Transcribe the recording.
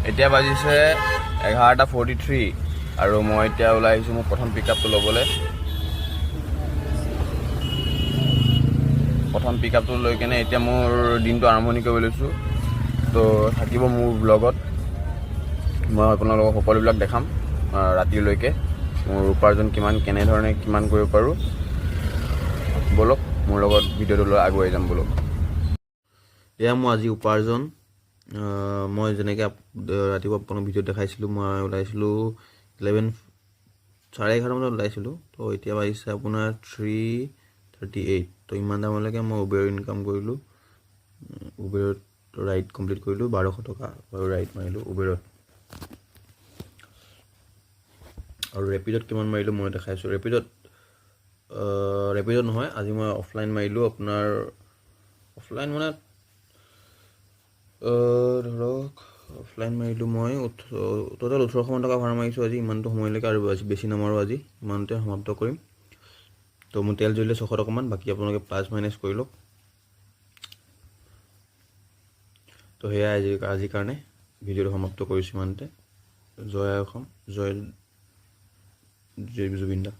এতিয়া বাজিছে 11:43 আৰু মই এতিয়া ওলাই আহিছোঁ মোৰ প্ৰথম পিকআপটো ল'বলৈ। প্ৰথম পিকআপটো লৈ কেনে এতিয়া মোৰ দিনটো আৰম্ভণি কৰিব লৈছোঁ। তো থাকিব মোৰ ব্লগত, মই আপোনালোকক সকলোবিলাক দেখাম ৰাতিলৈকে মোৰ উপাৰ্জন কেনেধৰণে কিমান কৰিব পাৰোঁ। বলক মোৰ লগত ভিডিঅ'টোলৈ আগুৱাই যাম বলক। এয়া মোৰ আজি উপাৰ্জন। মই যেনেকৈ ৰাতিপুৱা আপোনাক ভিডিঅ'ত দেখাইছিলোঁ, মই ওলাইছিলোঁ 11:30 বজাত ওলাইছিলোঁ। তো এতিয়া বাজিছে আপোনাৰ 3:38। তো ইমান টাইমলৈকে মই উবেৰ ইনকাম কৰিলোঁ। উবেৰত ৰাইড কমপ্লিট কৰিলোঁ, 1200 টকা বাৰু ৰাইড মাৰিলোঁ উবেৰত। আৰু ৰেপিডত কিমান মাৰিলোঁ মই দেখাইছোঁ। ৰেপিডত নহয়, আজি মই অফলাইন মাৰিলোঁ। আপোনাৰ অফলাইন মানে ধৰক অফলাইন মাৰিলোঁ মই টোটেল 1800 টকা ভাড়া মাৰিছোঁ আজি ইমানটো সময়লৈকে, আৰু বেছি নামাৰোঁ আজি, ইমানতে সমাপ্ত কৰিম। তো মোৰ তেল জ্বলিলে 600 টকামান, বাকী আপোনালোকে প্লাছ মাইনাছ কৰি লওক। তো সেয়াই আজিৰ কাৰণে ভিডিঅ'টো সমাপ্ত কৰিছোঁ ইমানতে। জয় অসম, জয় জুবিন দা।